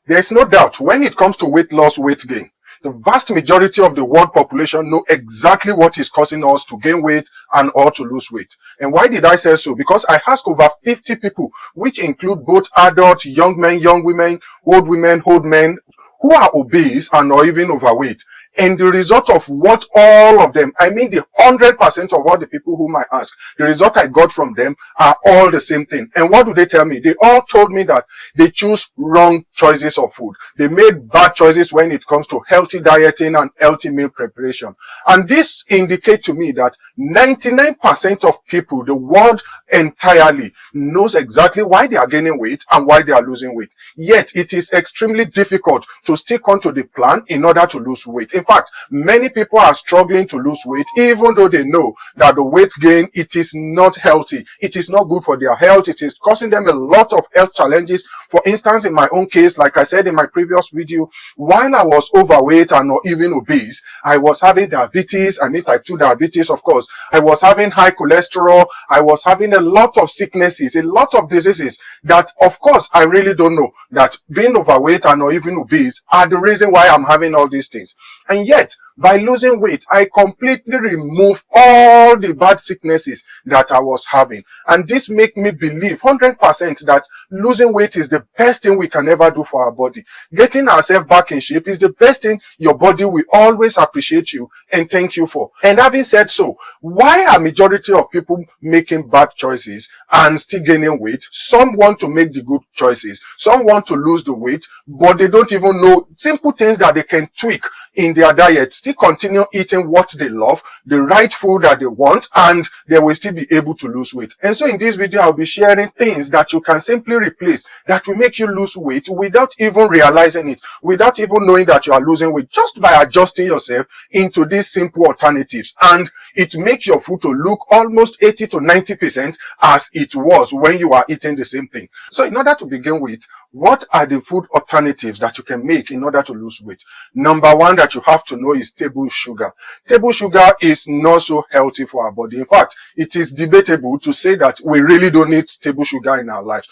There's no doubt when it comes to weight loss, weight gain, the vast majority of the world population know exactly what is causing us to gain weight and or to lose weight. And why did I say so? Because I asked over 50 people, which include both adults, young men, young women, old men, who are obese and or even overweight. And the result of what all of them, I mean the 100% of all the people whom I asked, the result I got from them are all the same thing. And what do they tell me? They all told me that they choose wrong choices of food. They made bad choices when it comes to healthy dieting and healthy meal preparation. And this indicates to me that 99% of people, the world entirely, knows exactly why they are gaining weight and why they are losing weight. Yet it is extremely difficult to stick onto the plan in order to lose weight. In fact, many people are struggling to lose weight even though they know that the weight gain, it is not healthy. It is not good for their health. It is causing them a lot of health challenges. For instance, in my own case, like I said in my previous video, while I was overweight and not even obese, I was having diabetes, I mean type 2 diabetes, of course. I was having high cholesterol. I was having a lot of sicknesses, a lot of diseases that, of course, I really don't know that being overweight and not even obese are the reason why I'm having all these things. And yet, by losing weight, I completely remove all the bad sicknesses that I was having. And this make me believe 100% that losing weight is the best thing we can ever do for our body. Getting ourselves back in shape is the best thing your body will always appreciate you and thank you for. And having said so, why are majority of people making bad choices and still gaining weight? Some want to make the good choices. Some want to lose the weight, but they don't even know simple things that they can tweak in their diet, still continue eating what they love, the right food that they want, and they will still be able to lose weight. And so in this video, I'll be sharing things that you can simply replace that will make you lose weight without even realizing it, without even knowing that you are losing weight, just by adjusting yourself into these simple alternatives. And it makes your food to look almost 80 to 90% as it was when you are eating the same thing. So in order to begin with, what are the food alternatives that you can make in order to lose weight? Number one that you have to know is table sugar. Table sugar is not so healthy for our body. In fact, it is debatable to say that we really don't need table sugar in our life.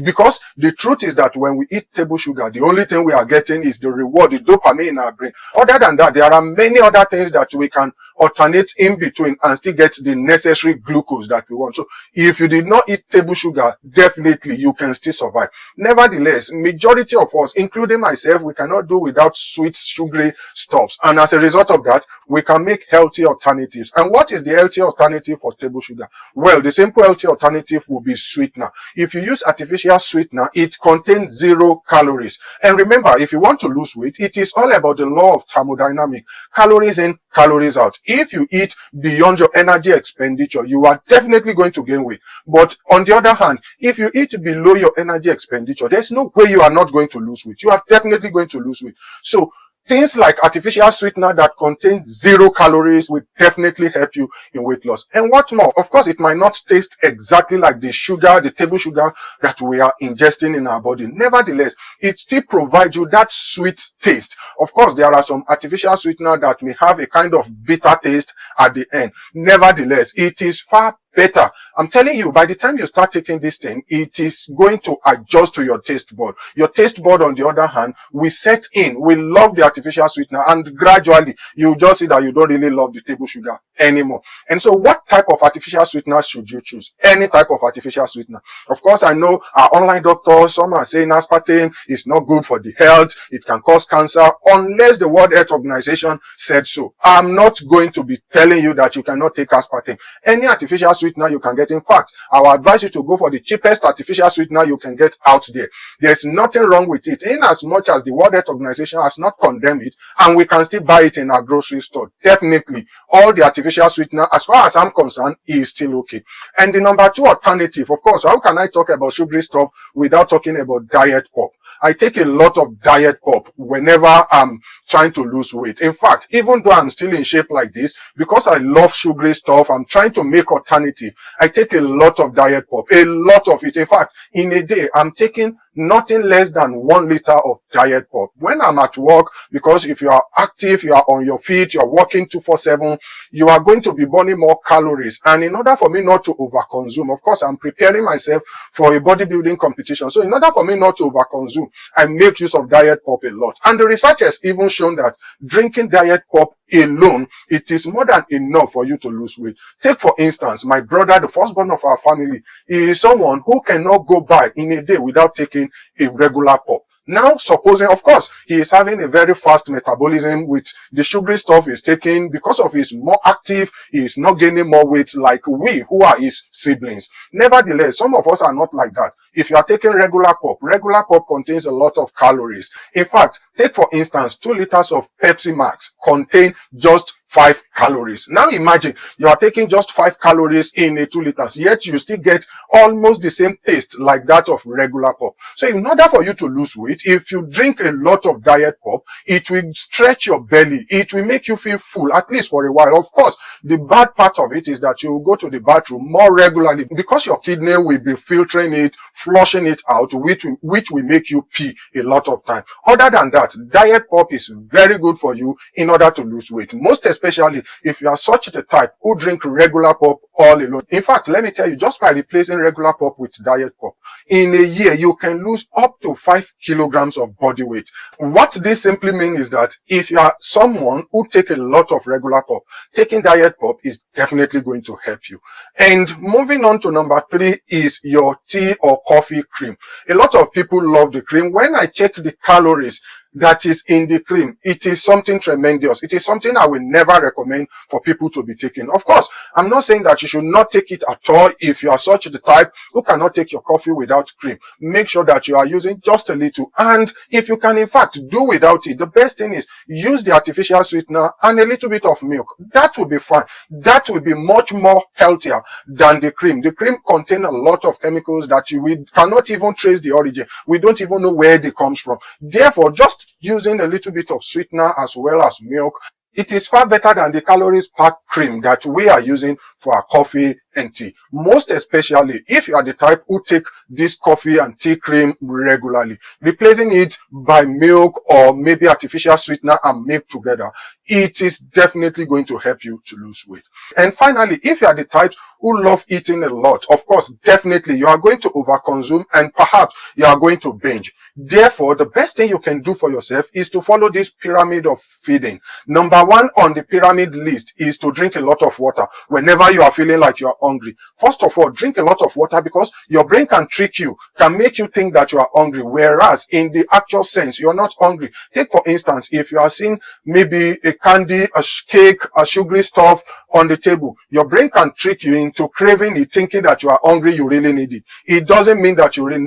Because the truth is that when we eat table sugar, the only thing we are getting is the reward, the dopamine in our brain. Other than that, there are many other things that we can alternate in between and still get the necessary glucose that we want. So if you did not eat table sugar, definitely you can still survive. Nevertheless, majority of us, including myself, we cannot do without sweet, sugary stuffs. And as a result of that, we can make healthy alternatives. And what is the healthy alternative for table sugar? Well, the simple healthy alternative will be sweetener. If you use artificial sweetener, it contains 0 calories. And remember, if you want to lose weight, it is all about the law of thermodynamics. Calories in, calories out. If you eat beyond your energy expenditure, you are definitely going to gain weight. But on the other hand, if you eat below your energy expenditure, there's no way you are not going to lose weight. You are definitely going to lose weight. So things like artificial sweetener that contains 0 calories will definitely help you in weight loss. And what more? Of course, it might not taste exactly like the sugar, the table sugar that we are ingesting in our body. Nevertheless, it still provides you that sweet taste. Of course, there are some artificial sweetener that may have a kind of bitter taste at the end. Nevertheless, it is far better. I'm telling you, by the time you start taking this thing, it is going to adjust to your taste bud. Your taste bud, on the other hand, will set in, will love the artificial sweetener, and gradually you just see that you don't really love the table sugar anymore. And so what type of artificial sweetener should you choose? Any type of artificial sweetener. Of course, I know our online doctors, some are saying aspartame is not good for the health, it can cause cancer, unless the World Health Organization said so. I'm not going to be telling you that you cannot take aspartame. Any artificial sweetener you can get. In fact, I will advise you to go for the cheapest artificial sweetener you can get out there. There's nothing wrong with it, in as much as the World Health Organization has not condemned it, and we can still buy it in our grocery store. Definitely, all the artificial sweetener, as far as I'm concerned, is still okay. And the number 2 alternative, of course, how can I talk about sugary stuff without talking about diet pop? I take a lot of diet pop whenever I'm trying to lose weight. In fact, even though I'm still in shape like this, because I love sugary stuff, I'm trying to make alternative. I take a lot of diet pop, a lot of it. In fact, in a day, I'm taking nothing less than 1 liter of diet pop. When I'm at work, because if you are active, you are on your feet, you are working 247, you are going to be burning more calories. And in order for me not to overconsume, of course, I'm preparing myself for a bodybuilding competition. So in order for me not to overconsume, I make use of diet pop a lot. And the research has even shown that drinking diet pop alone, it is more than enough for you to lose weight. Take for instance, my brother, the firstborn of our family, is someone who cannot go by in a day without taking a regular pop. Now, supposing, of course, he is having a very fast metabolism with the sugary stuff he's taking. Because of his more active, he is not gaining more weight like we who are his siblings. Nevertheless, some of us are not like that. If you are taking regular pop contains a lot of calories. In fact, take for instance, 2 liters of Pepsi Max contain just 5 calories. Now imagine you are taking just 5 calories in a 2 liters, yet you still get almost the same taste like that of regular pop. So in order for you to lose weight, if you drink a lot of diet pop, it will stretch your belly. It will make you feel full, at least for a while. Of course, the bad part of it is that you will go to the bathroom more regularly because your kidney will be filtering it, flushing it out, which will make you pee a lot of time. Other than that, diet pop is very good for you in order to lose weight. Most especially if you are such the type who drink regular pop all alone. In fact, let me tell you, just by replacing regular pop with diet pop, in a year, you can lose up to 5 kilograms of body weight. What this simply means is that if you are someone who take a lot of regular pop, taking diet pop is definitely going to help you. And moving on to number 3 is your tea or coffee cream. A lot of people love the cream. When I check the calories that is in the cream, it is something tremendous. It is something I will never recommend for people to be taking. Of course, I'm not saying that you should not take it at all. If you are such the type who cannot take your coffee without cream, make sure that you are using just a little. And if you can in fact do without it, the best thing is use the artificial sweetener and a little bit of milk. That will be fine. That will be much more healthier than the cream. The cream contains a lot of chemicals that we cannot even trace the origin. We don't even know where they comes from. Therefore, just using a little bit of sweetener as well as milk, it is far better than the calories packed cream that we are using for our coffee and tea. Most especially if you are the type who take this coffee and tea cream regularly, replacing it by milk or maybe artificial sweetener and milk together, it is definitely going to help you to lose weight. And finally, if you are the type who love eating a lot, of course, definitely you are going to overconsume and perhaps you are going to binge. Therefore, the best thing you can do for yourself is to follow this pyramid of feeding. Number 1 on the pyramid list is to drink a lot of water whenever you are feeling like you are hungry. First of all, drink a lot of water because your brain can trick you, can make you think that you are hungry, whereas in the actual sense, you are not hungry. Take for instance, if you are seeing maybe a candy, a cake, a sugary stuff on the table, your brain can trick you into craving it, thinking that you are hungry, you really need it. It doesn't mean that you really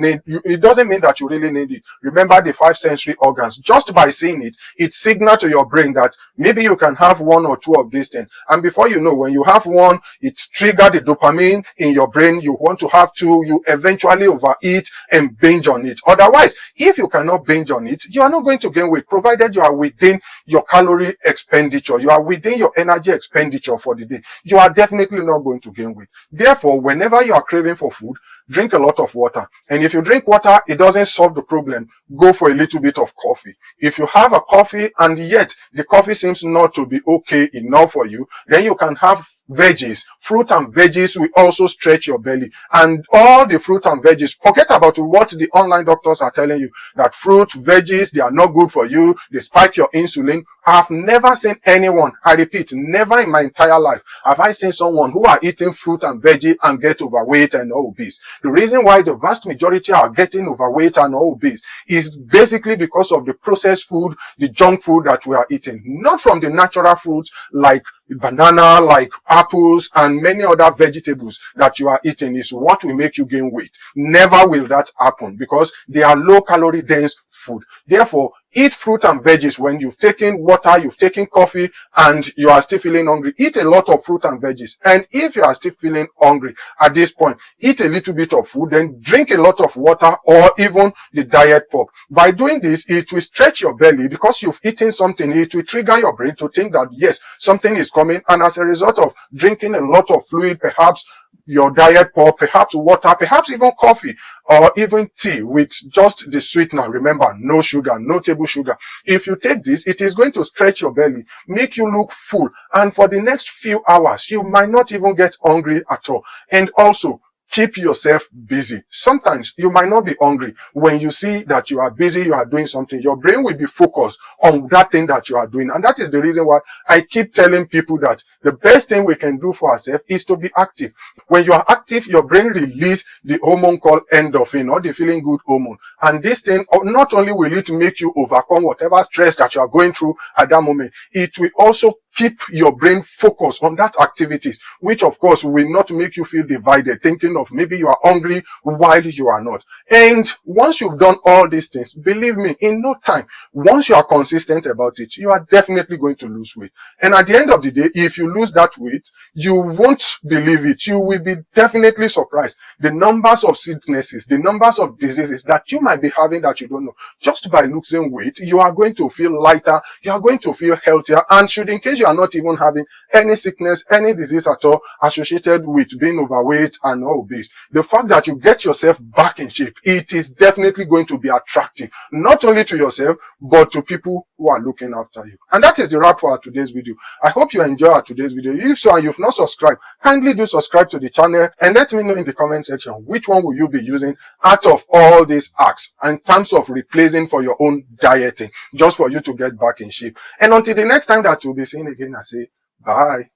need it. Remember the 5 sensory organs. Just by seeing it, it signals to your brain that maybe you can have 1 or 2 of these things. And before you know, when you have 1, it triggers the dopamine in your brain. You want to have 2, you eventually overeat and binge on it. Otherwise, if you cannot binge on it, you are not going to gain weight, provided you are within your calorie expenditure, you are within your energy expenditure for the day. You are definitely not going to gain weight. Therefore, whenever you are craving for food, drink a lot of water. And if you drink water, it doesn't solve the problem, go for a little bit of coffee. If you have a coffee and yet the coffee seems not to be okay enough for you, then you can have veggies. Fruit and veggies will also stretch your belly. And all the fruit and veggies, forget about what the online doctors are telling you, that fruit, veggies, they are not good for you, they spike your insulin. I've never seen anyone, I repeat, never in my entire life have I seen someone who are eating fruit and veggie and get overweight and obese. The reason why the vast majority are getting overweight and obese is basically because of the processed food, the junk food that we are eating, not from the natural fruits like banana, like apples and many other vegetables that you are eating is what will make you gain weight. Never will that happen because they are low calorie dense food. Therefore, eat fruit and veggies. When you've taken water, you've taken coffee, and you are still feeling hungry, eat a lot of fruit and veggies. And if you are still feeling hungry at this point, eat a little bit of food, then drink a lot of water or even the diet pop. By doing this, it will stretch your belly because you've eaten something. It will trigger your brain to think that yes, something is coming. And as a result of drinking a lot of fluid, perhaps your diet pulp, perhaps water, perhaps even coffee, or even tea with just the sweetener. Remember, no sugar, no table sugar. If you take this, it is going to stretch your belly, make you look full, and for the next few hours, you might not even get hungry at all. And also, keep yourself busy. Sometimes you might not be hungry. When you see that you are busy, you are doing something, your brain will be focused on that thing that you are doing. And that is the reason why I keep telling people that the best thing we can do for ourselves is to be active. When you are active, your brain releases the hormone called endorphin, or the feeling good hormone. And this thing, not only will it make you overcome whatever stress that you are going through at that moment, it will also keep your brain focused on that activities, which of course will not make you feel divided, thinking of maybe you are hungry while you are not. And once you've done all these things, believe me, in no time, once you are consistent about it, you are definitely going to lose weight. And at the end of the day, if you lose that weight, you won't believe it. You will be definitely surprised. The numbers of sicknesses, the numbers of diseases that you might be having that you don't know. Just by losing weight, you are going to feel lighter, you are going to feel healthier, and should in case you are not even having any sickness, any disease at all associated with being overweight and obese, the fact that you get yourself back in shape, it is definitely going to be attractive, not only to yourself, but to people who are looking after you. And that is the wrap for our today's video. I hope you enjoy our today's video. If so and you've not subscribed, kindly do subscribe to the channel and let me know in the comment section which one will you be using out of all these hacks in terms of replacing for your own dieting, just for you to get back in shape. And until the next time that we'll be seeing again, I say bye.